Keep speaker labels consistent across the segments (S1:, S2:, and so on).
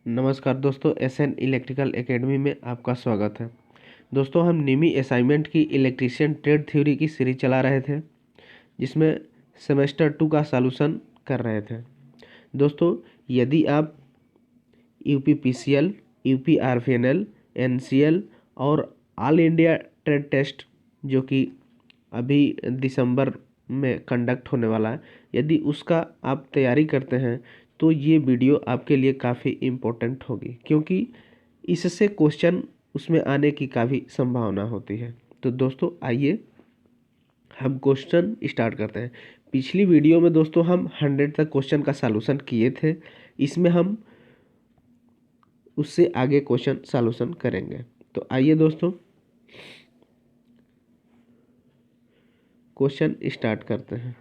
S1: नमस्कार दोस्तों, SN electrical academy में आपका स्वागत है। दोस्तों, हम निमी असाइनमेंट की इलेक्ट्रीशियन ट्रेड थ्योरी की सीरीज चला रहे थे, जिसमें सेमेस्टर 2 का सॉल्यूशन कर रहे थे। दोस्तों, यदि आप यूपीपीसीएल, यूपीआरवीएनएल, एनसीएल और ऑल इंडिया ट्रेड टेस्ट जो कि अभी दिसंबर में कंडक्ट होने वाला है, यदि उसका आप तैयारी करते हैं तो ये वीडियो आपके लिए काफ़ी इम्पोर्टेंट होगी, क्योंकि इससे क्वेश्चन उसमें आने की काफ़ी संभावना होती है। तो दोस्तों, आइए हम क्वेश्चन स्टार्ट करते हैं। पिछली वीडियो में दोस्तों हम 100 तक क्वेश्चन का सॉल्यूशन किए थे। इसमें हम उससे आगे क्वेश्चन सॉल्यूशन करेंगे। तो आइए दोस्तों क्वेश्चन स्टार्ट करते हैं।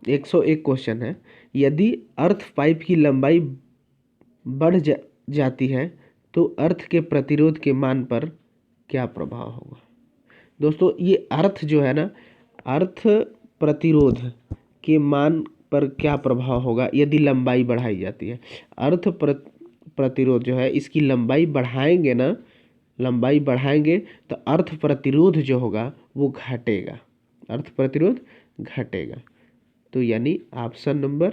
S1: एक 101 क्वेश्चन है। यदि अर्थ पाइप की लंबाई बढ़ जाती है तो अर्थ के प्रतिरोध के मान पर क्या प्रभाव होगा। दोस्तों, ये अर्थ जो है ना, अर्थ प्रतिरोध के मान पर क्या प्रभाव होगा यदि लंबाई बढ़ाई जाती है। अर्थ प्रतिरोध जो है, इसकी लंबाई बढ़ाएंगे ना, लंबाई बढ़ाएंगे तो अर्थ प्रतिरोध जो होगा वो घटेगा, अर्थ प्रतिरोध घटेगा। तो यानी ऑप्शन नंबर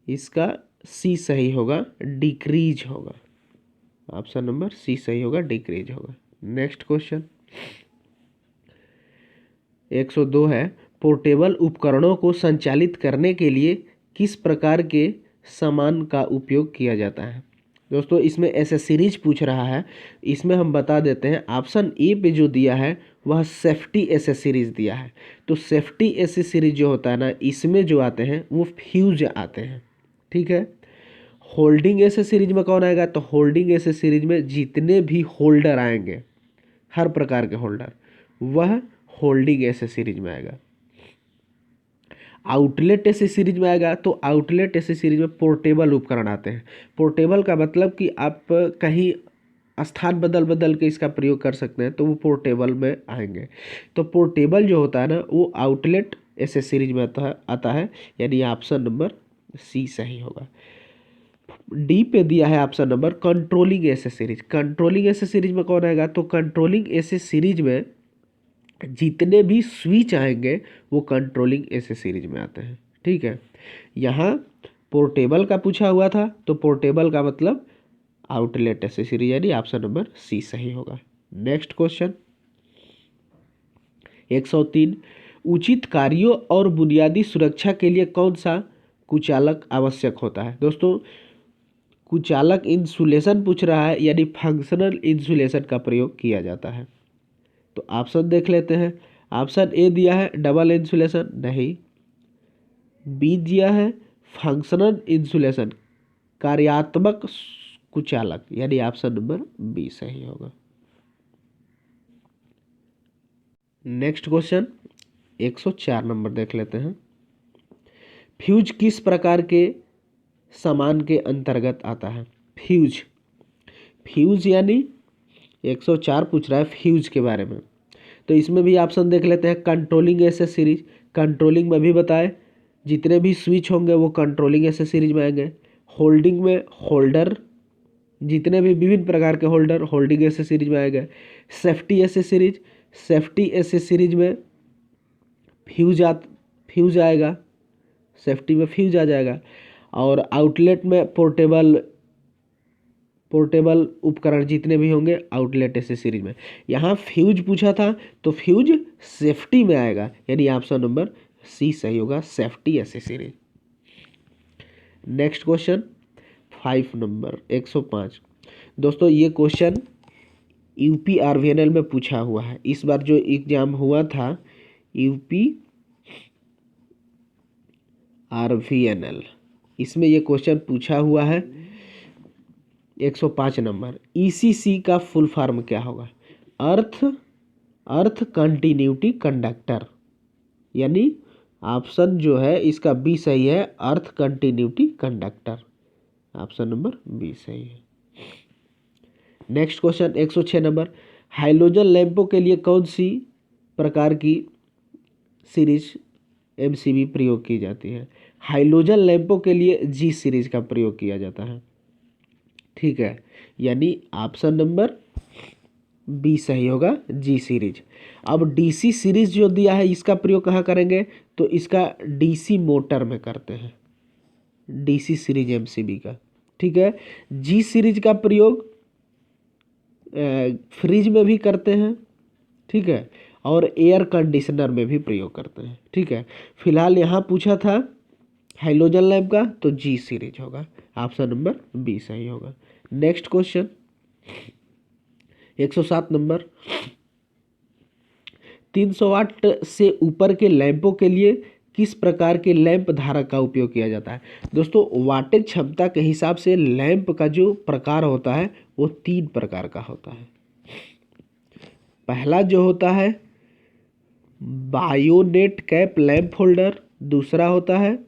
S1: इसका सी सही होगा, डिक्रीज होगा। ऑप्शन नंबर सी सही होगा, डिक्रीज होगा। नेक्स्ट क्वेश्चन 102 है। पोर्टेबल उपकरणों को संचालित करने के लिए किस प्रकार के सामान का उपयोग किया जाता है। दोस्तों, इसमें एसेसरीज पूछ रहा है। इसमें हम बता देते हैं, ऑप्शन ए पे जो दिया है वह सेफ्टी एसेसरीज दिया है। तो सेफ्टी एसेसरीज जो होता है ना, इसमें जो आते हैं वो फ्यूज आते हैं। ठीक है। होल्डिंग एसेसरीज में कौन आएगा, तो होल्डिंग एसेसरीज में जितने भी होल्डर आएंगे, हर प्रकार के होल्डर, वह होल्डिंग एसेसरीज में आएगा। आउटलेट एसेसरीज में आएगा तो आउटलेट एसेसरीज में पोर्टेबल उपकरण आते हैं। पोर्टेबल का मतलब कि आप कहीं स्थान बदल बदल के इसका प्रयोग कर सकते हैं, तो वो पोर्टेबल में आएंगे। तो पोर्टेबल जो होता है ना, वो आउटलेट एसेसरीज में आता है। यानी ऑप्शन नंबर सी सही होगा। डी पे दिया है option number controlling accessories. Controlling accessories में कौन आएगा, तो कंट्रोलिंग एसेसरीज में जितने भी स्विच आएंगे वो कंट्रोलिंग एसेसरीज में आते हैं। ठीक है। यहाँ पोर्टेबल का पूछा हुआ था, तो पोर्टेबल का मतलब आउटलेट एसेसरीज, यानी ऑप्शन नंबर सी सही होगा। Next question 103। उचित कार्यों और बुनियादी सुरक्षा के लिए कौन सा कुचालक आवश्यक होता है। दोस्तों, कुचालक इंसुलेशन पूछ रहा है, यानी फंक्शनल इंसुलेशन का प्रयोग किया जाता है। तो ऑप्शन देख लेते हैं। ऑप्शन ए दिया है डबल इंसुलेशन, नहीं। बी दिया है फंक्शनल इंसुलेशन, कार्यात्मक कुचालक, यानी ऑप्शन नंबर बी सही होगा। नेक्स्ट क्वेश्चन 104 नंबर देख लेते हैं। फ्यूज किस प्रकार के सामान के अंतर्गत आता है। फ्यूज, फ्यूज यानी 104 पूछ रहा है फ्यूज के बारे में। तो इसमें भी ऑप्शन देख लेते हैं। कंट्रोलिंग एसेसरीज, कंट्रोलिंग में भी बताए जितने भी स्विच होंगे वो कंट्रोलिंग एसेसरीज में आएंगे। होल्डिंग में होल्डर, जितने भी विभिन्न प्रकार के होल्डर होल्डिंग एसेसरीज में आएंगे। सेफ्टी एसेसरीज, सेफ्टी एसेसरीज में फ्यूज आएगा, सेफ्टी में फ्यूज आ जाएगा। और आउटलेट में पोर्टेबल उपकरण जितने भी होंगे आउटलेट एसेसरीज में। यहाँ फ्यूज पूछा था तो फ्यूज सेफ्टी में आएगा, यानी ऑप्शन नंबर सी सही होगा, safety accessories. Next question 5 number 105। दोस्तों, ये क्वेश्चन यूपी आरवीएनएल में पूछा हुआ है। इस बार जो एग्जाम हुआ था यूपी आरवीएनएल, इसमें ये क्वेश्चन पूछा हुआ है। 105 नंबर, ईसीसी का फुल फॉर्म क्या होगा। अर्थ कंटिन्यूटी कंडक्टर, यानी ऑप्शन जो है इसका बी सही है, earth continuity conductor. Option number B सही है। नेक्स्ट क्वेश्चन 106 नंबर, हाइलोजन लैंपों के लिए कौन सी प्रकार की सीरीज एमसीबी प्रयोग की जाती है। हाइलोजन लैंपों के लिए जी सीरीज का प्रयोग किया जाता है। ठीक है, यानी ऑप्शन नंबर बी सही होगा, जी सीरीज। अब डीसी सीरीज जो दिया है इसका प्रयोग कहाँ करेंगे, तो इसका डीसी मोटर में करते हैं, डीसी सीरीज एमसीबी का। ठीक है, जी सीरीज का प्रयोग फ्रिज में भी करते हैं। ठीक है, और एयर कंडीशनर में भी प्रयोग करते हैं। ठीक है, फिलहाल यहाँ पूछा था हाइलोजन लैंप का, तो जी सीरीज होगा, ऑप्शन नंबर बी सही होगा। नेक्स्ट क्वेश्चन 107 नंबर, 300 वाट से ऊपर के लैंपों के लिए किस प्रकार के लैंप धारक का उपयोग किया जाता है। दोस्तों, वाटेज क्षमता के हिसाब से लैंप का जो प्रकार होता है वो 3 प्रकार का होता है। पहला जो होता है बायोनेट कैप लैंप होल्डर, दूसरा होता है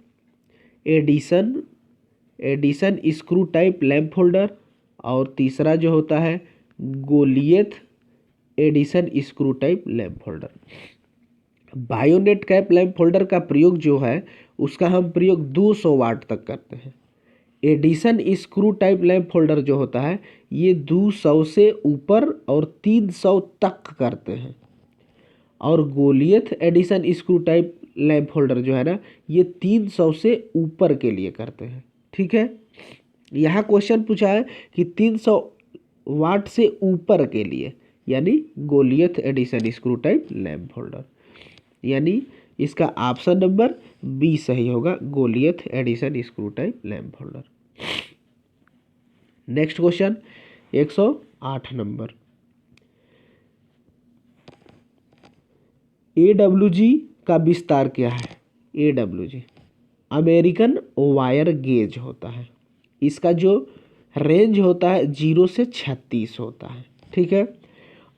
S1: Edison screw type lamp holder, और तीसरा जो होता है Goliath Edison screw type lamp holder. BioNTech cap lamp holder का प्रयोग जो है उसका हम प्रयोग 200 वाट तक करते हैं। Edison screw type lamp holder जो होता है ये 200 से ऊपर और 300 तक करते हैं, और Goliath Edison screw type lamp holder जो है ना ये 300 से ऊपर के लिए करते हैं। ठीक है, यहाँ क्वेश्चन पूछा है कि 300 वाट से ऊपर के लिए, यानी Goliath Edison screw type lamp holder, यानी इसका ऑप्शन नंबर बी सही होगा, Goliath Edison screw type lamp holder. Next question 108 number, AWG का विस्तार क्या है। AWG अमेरिकन वायर गेज होता है, इसका जो रेंज होता है 0 से 36 होता है। ठीक है,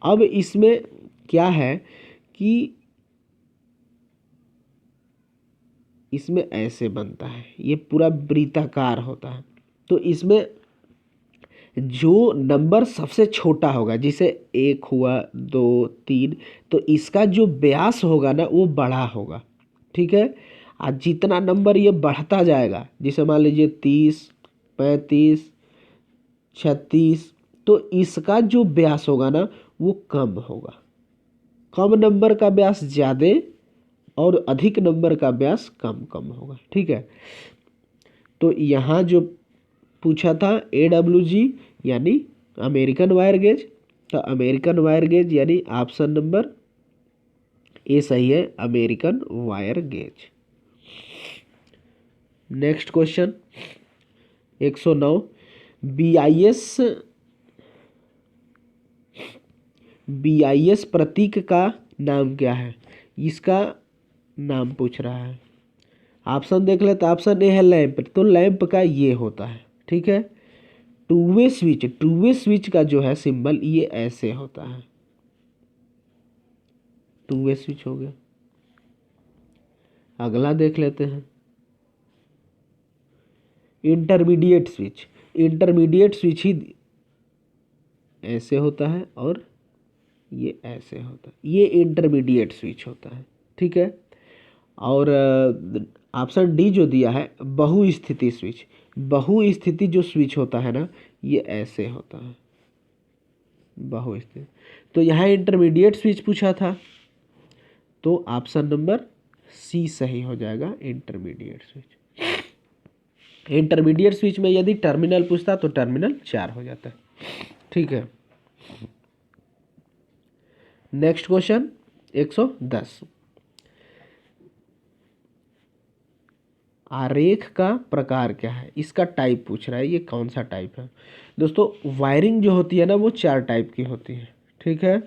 S1: अब इसमें क्या है कि इसमें ऐसे बनता है, ये पूरा वृत्ताकार होता है, तो इसमें जो नंबर सबसे छोटा होगा, जैसे 1 हुआ 2 3, तो इसका जो व्यास होगा ना वो बड़ा होगा। ठीक है, आज जितना नंबर ये बढ़ता जाएगा, जैसे मान लीजिए 30 35 36, तो इसका जो व्यास होगा ना वो कम होगा। कम नंबर का व्यास ज़्यादा और अधिक नंबर का व्यास कम कम होगा। ठीक है, तो यहाँ जो पूछा था AWG यानी अमेरिकन वायर गेज, तो अमेरिकन वायर गेज यानी ऑप्शन नंबर ए सही है, American wire gauge. Next question 109, BIS प्रतीक का नाम क्या है, इसका नाम पूछ रहा है। ऑप्शन देख ले, तो ऑप्शन ए है लैंप, तो लैंप का ये होता है। ठीक है, टू वे स्विच का जो है सिंबल ये ऐसे होता है, टू वे स्विच हो गया। अगला देख लेते हैं इंटरमीडिएट स्विच ही ऐसे होता है और ये ऐसे होता है, ये इंटरमीडिएट स्विच होता है। ठीक है, और ऑप्शन डी जो दिया है बहुस्थिति जो स्विच होता है ना ये ऐसे होता है, बहुस्थिति। तो यहाँ इंटरमीडिएट स्विच पूछा था, तो ऑप्शन नंबर सी सही हो जाएगा, इंटरमीडिएट स्विच में यदि टर्मिनल पूछता तो टर्मिनल 4 हो जाता है। ठीक है, नेक्स्ट क्वेश्चन 110, आरेख का प्रकार क्या है, इसका टाइप पूछ रहा है, ये कौन सा टाइप है। दोस्तों, वायरिंग जो होती है ना वो 4 टाइप की होती है। ठीक है,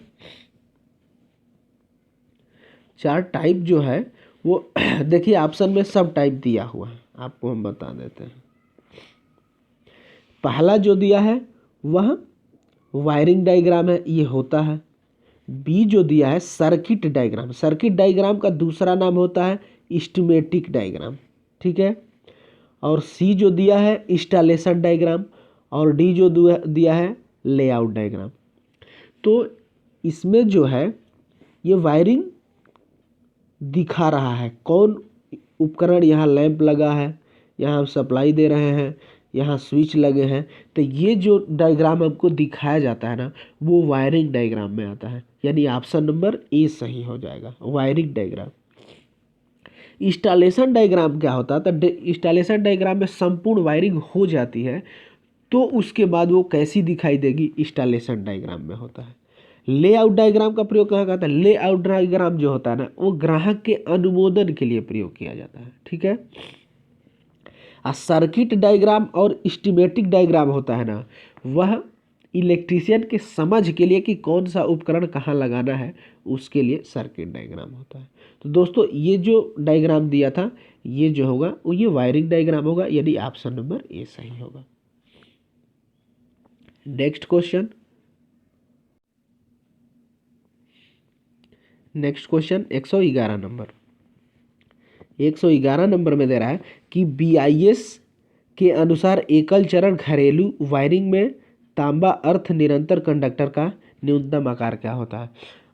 S1: 4 टाइप जो है वो देखिए ऑप्शन में सब टाइप दिया हुआ है, आपको हम बता देते हैं। पहला जो दिया है वह वायरिंग डायग्राम है, ये होता है। बी जो दिया है सर्किट डायग्राम का दूसरा नाम होता है स्कीमेटिक डायग्राम। ठीक है, और सी जो दिया है इंस्टॉलेशन डायग्राम, और डी जो दिया है लेआउट डायग्राम। तो इसमें जो है ये वायरिंग दिखा रहा है, कौन उपकरण, यहाँ लैंप लगा है, यहाँ हम सप्लाई दे रहे हैं, यहाँ स्विच लगे हैं, तो ये जो डायग्राम हमको दिखाया जाता है ना, वो वायरिंग डायग्राम में आता है। यानी ऑप्शन नंबर ए सही हो जाएगा, वायरिंग डायग्राम। इंस्टॉलेशन डायग्राम क्या होता है? तो इंस्टॉलेशन डायग्राम में संपूर्ण वायरिंग हो जाती है, तो उसके बाद वो कैसी दिखाई देगी, इंस्टॉलेशन डायग्राम में होता है। लेआउट डायग्राम का प्रयोग कहाँ करता है? लेआउट डायग्राम जो होता है ना, वो ग्राहक के अनुमोदन के लिए प्रयोग किया जाता है, ठीक है। सर्किट डायग्राम और स्कीमेटिक डायग्राम होता है ना, वह इलेक्ट्रीशियन के समझ के लिए कि कौन सा उपकरण कहाँ लगाना है, उसके लिए सर्किट डायग्राम होता है। तो दोस्तों ये जो डायग्राम दिया था, ये जो होगा वो ये वायरिंग डायग्राम होगा, यानी ऑप्शन नंबर ए सही होगा। Next question, next question 111 number. 111 number में दे रहा है कि BIS के अनुसार एकल चरण घरेलू वायरिंग में तांबा अर्थ निरंतर कंडक्टर का न्यूनतम आकार क्या होता है?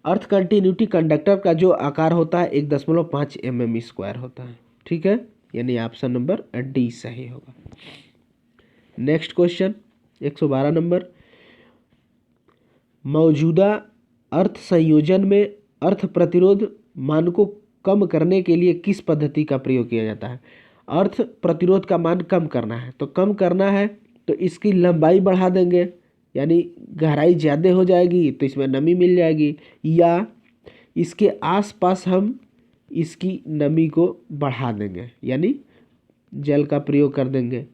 S1: अर्थ कंटिन्यूटी कंडक्टर का जो आकार होता है 1.5 mm स्क्वायर होता है, ठीक है। यानी ऑप्शन नंबर डी सही होगा। नेक्स्ट क्वेश्चन 112 नंबर, मौजूदा अर्थ संयोजन में अर्थ प्रतिरोध मान को कम करने के लिए किस पद्धति का प्रयोग किया जाता है? अर्थ प्रतिरोध का मान कम करना है, तो कम करना है तो इसकी लंबाई बढ़ा देंगे, यानी गहराई ज़्यादा हो जाएगी तो इसमें नमी मिल जाएगी, या इसके आसपास हम इसकी नमी को बढ़ा देंगे, यानी जल का प्रयोग कर देंगे,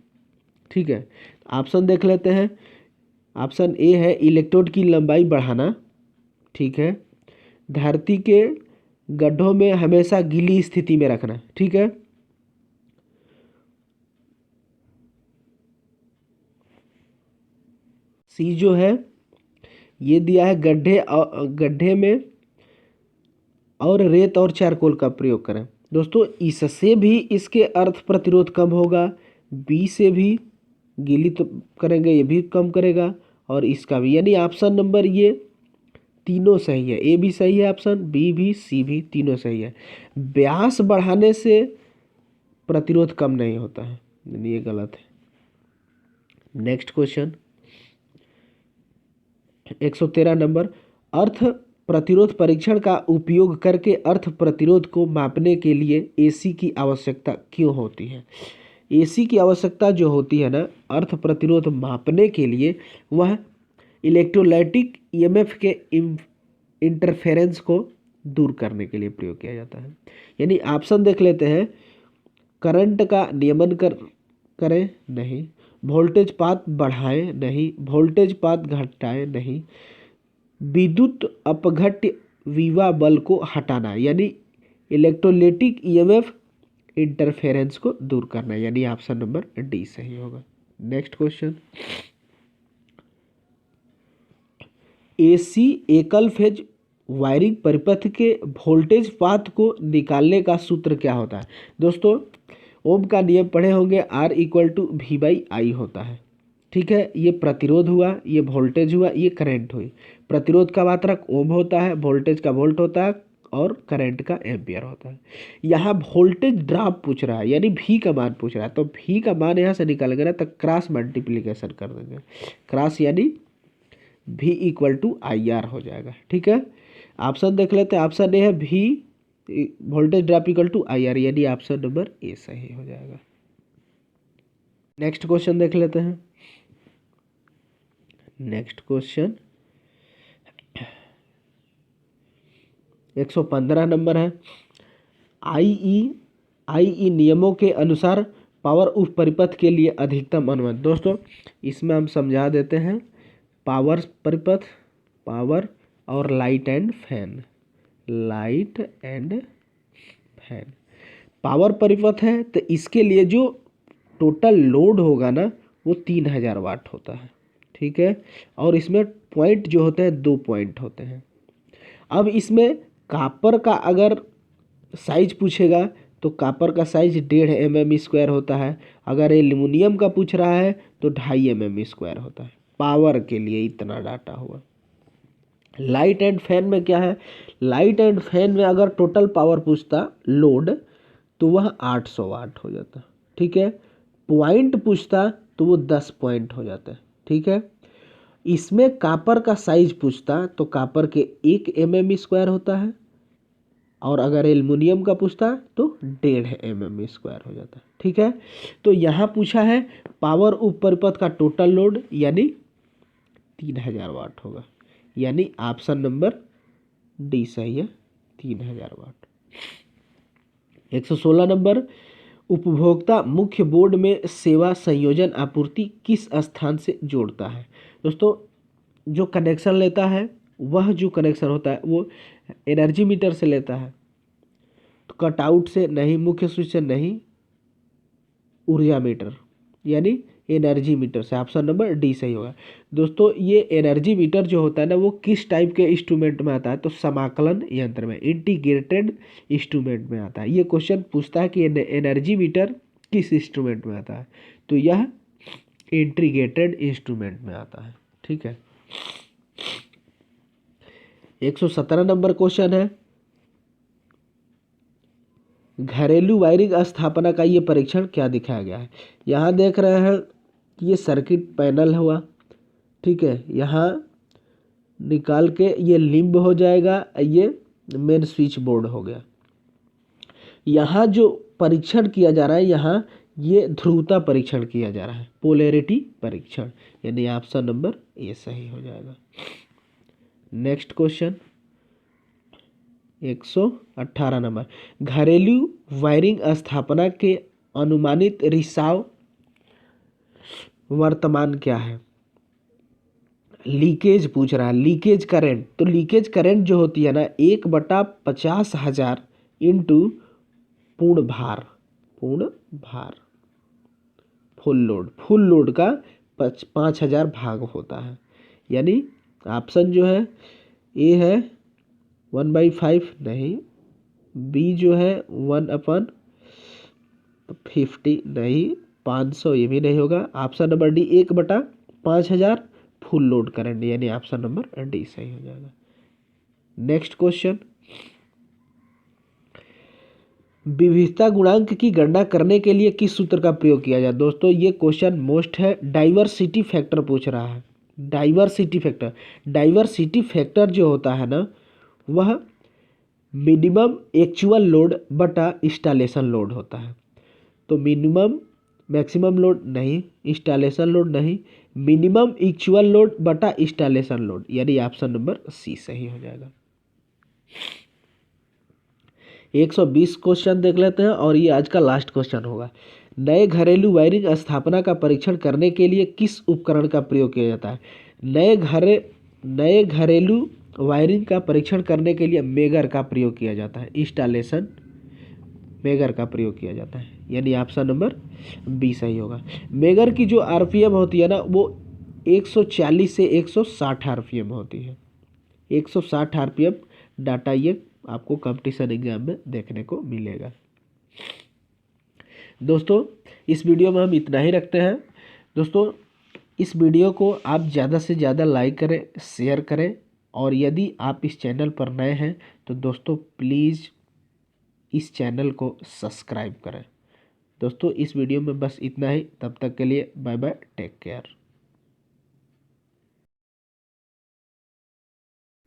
S1: ठीक है। ऑप्शन देख लेते हैं। ऑप्शन ए है इलेक्ट्रोड की लंबाई बढ़ाना, ठीक है। धरती के गड्ढों में हमेशा गीली स्थिति में रखना, ठीक है। सी जो है ये दिया है गड्ढे में और रेत और चारकोल का प्रयोग करें। दोस्तों इससे भी इसके अर्थ प्रतिरोध कम होगा, बी से भी गीली तो करेंगे, ये भी कम करेगा, और इसका भी, यानी ऑप्शन नंबर ये तीनों सही है। ए भी सही है ऑप्शन, बी भी, सी भी, तीनों सही है। व्यास बढ़ाने से प्रतिरोध कम नहीं होता है, यानी ये गलत है। नेक्स्ट क्वेश्चन 113 नंबर, अर्थ प्रतिरोध परीक्षण का उपयोग करके अर्थ प्रतिरोध को मापने के लिए एसी की आवश्यकता क्यों होती है? एसी की आवश्यकता जो होती है ना अर्थ प्रतिरोध मापने के लिए, वह इलेक्ट्रोलाइटिक ईएमएफ के इंटरफेरेंस को दूर करने के लिए प्रयोग किया जाता है। यानी ऑप्शन देख लेते हैं। करंट का नियमन करें, नहीं। वोल्टेज पात बढ़ाएं, नहीं। वोल्टेज पात घटाएं, नहीं। विद्युत अपघट्य विवा बल को हटाना, यानी इलेक्ट्रोलाइटिक ईएमएफ इंटरफेरेंस को दूर करना, यानी ऑप्शन नंबर डी सही होगा। नेक्स्ट क्वेश्चन, एसी एकल फेज वायरिंग परिपथ के वोल्टेज पात को निकालने का सूत्र क्या होता है? दोस्तों ओम का नियम पढ़े होंगे, R = V/I होता है, ठीक है। ये प्रतिरोध हुआ, ये वोल्टेज हुआ, ये करंट हुई। प्रतिरोध का मात्रक ओम होता है, वोल्टेज का वोल्ट होता है, और करंट का एम्पियर होता है। यहाँ वोल्टेज ड्रॉप पूछ रहा है, यानी V का मान पूछ रहा है, तो V का मान यहाँ से निकालेंगे ना तो क्रॉस मल्टीप्लीकेशन कर देंगे, क्रॉस यानी V = IR हो जाएगा, ठीक है। ऑप्शन देख लेते हैं। ऑप्शन ए है V वोल्टेज ड्रॉप = IR, यानी ऑप्शन नंबर ए सही हो जाएगा। नेक्स्ट क्वेश्चन देख लेते हैं। नेक्स्ट क्वेश्चन 115 नंबर है। आईई नियमों के अनुसार पावर उप परिपथ के लिए अधिकतम अनुमत। दोस्तों इसमें हम समझा देते हैं। पावर परिपथ, पावर और light and fan, light and fan. Power परिपथ है तो इसके लिए जो टोटल लोड होगा ना वो 3000 वाट होता है, ठीक है। और इसमें पॉइंट जो होते हैं 2 पॉइंट होते हैं। अब इसमें कापर का अगर साइज पूछेगा तो कापर का साइज 1.5 mm² होता है। अगर एल्युमिनियम का पूछ रहा है तो 2.5 mm² होता है। पावर के लिए इतना डाटा हुआ। लाइट एंड फैन में क्या है? लाइट एंड फैन में अगर टोटल पावर पूछता लोड तो वह 800 वाट हो जाता। ठीक है, पॉइंट पूछता तो वो 10 पॉइंट हो जाता है। ठीक है, इसमें कापर का साइज पूछता तो कापर के 1 mm² होता है, और अगर एल्युमिनियम का पूछता तो 1.5 mm² हो जाता है। ठीक है, तो यहाँ पूछा है पावर उप परिपथ का टोटल लोड यानी 3000 वाट होगा, यानी ऑप्शन नंबर डी सही है, 3000 वाट। 116 नंबर, उपभोक्ता मुख्य बोर्ड में सेवा संयोजन आपूर्ति किस स्थान से जोड़ता है। दोस्तों, जो कनेक्शन लेता है वह जो कनेक्शन होता है वो एनर्जी मीटर से लेता है, तो कटआउट से नहीं, मुख्य स्विच से नहीं, ऊर्जा मीटर यानी एनर्जी मीटर से। ऑप्शन नंबर डी सही होगा। दोस्तों, ये एनर्जी मीटर जो होता है ना वो किस टाइप के इंस्ट्रूमेंट में आता है, तो समाकलन यंत्र में, इंटीग्रेटेड इंस्ट्रूमेंट में आता है। ये क्वेश्चन पूछता है कि एनर्जी मीटर किस इंस्ट्रूमेंट में आता है, तो यह इंटीग्रेटेड इंस्ट्रूमेंट में आता है। ठीक है, 117 नंबर क्वेश्चन है, घरेलू वायरिंग स्थापना का ये परीक्षण क्या दिखाया गया है। यहाँ देख रहे हैं कि ये सर्किट पैनल हुआ। ठीक है, यहाँ निकाल के ये लिंब हो जाएगा, ये मेन स्विच बोर्ड हो गया। यहाँ जो परीक्षण किया जा रहा है, यहाँ ये ध्रुवता परीक्षण किया जा रहा है, पोलैरिटी परीक्षण, यानी ऑप्शन नंबर ए सही हो जाएगा। नेक्स्ट क्वेश्चन 118 नंबर, घरेलू वायरिंग स्थापना के अनुमानित रिसाव वर्तमान क्या है। लीकेज पूछ रहा है, लीकेज करंट, तो लीकेज करंट जो होती है ना 1/50,000 इंटू पूर्ण भार, फुल लोड का 5000 भाग होता है, यानी ऑप्शन जो है ए है 1/5 नहीं, बी जो है 1/50 नहीं, 500 ये भी नहीं होगा। Option number D 1/5000 full load current, यानी ऑप्शन नंबर डी सही हो जाएगा। नेक्स्ट क्वेश्चन, विविधता गुणांक की गणना करने के लिए किस सूत्र का प्रयोग किया जाए। दोस्तों, ये क्वेश्चन मोस्ट है, डाइवर्सिटी फैक्टर पूछ रहा है। डाइवर्सिटी फैक्टर जो होता है ना वह मिनिमम एक्चुअल लोड बटा इंस्टॉलेशन लोड होता है। तो मिनिमम मैक्सिमम लोड नहीं, इंस्टॉलेशन लोड नहीं, मिनिमम एक्चुअल लोड बटा इंस्टॉलेशन लोड, यानी ऑप्शन नंबर सी सही हो जाएगा। 120 क्वेश्चन देख लेते हैं और ये आज का लास्ट क्वेश्चन होगा। नए घरेलू वायरिंग स्थापना का परीक्षण करने के लिए किस उपकरण का प्रयोग किया जाता है। नए घरेलू वायरिंग का परीक्षण करने के लिए मेगर का प्रयोग किया जाता है, इंस्टॉलेशन मेगर का प्रयोग किया जाता है, यानी ऑप्शन नंबर बी सही होगा। मेगर की जो आरपीएम होती है ना वो 140 से 160 आरपीएम होती है। 160 आरपीएम डाटा ये आपको कंपटीशन एग्जाम में देखने को मिलेगा। दोस्तों, इस वीडियो में हम इतना ही रखते हैं। दोस्तों, इस वीडियो को आप ज़्यादा से ज़्यादा लाइक करें, शेयर करें, और यदि आप इस चैनल पर नए हैं तो दोस्तों प्लीज़ इस चैनल को सब्सक्राइब करें। दोस्तों, इस वीडियो में बस इतना ही, तब तक के लिए बाय बाय, टेक केयर।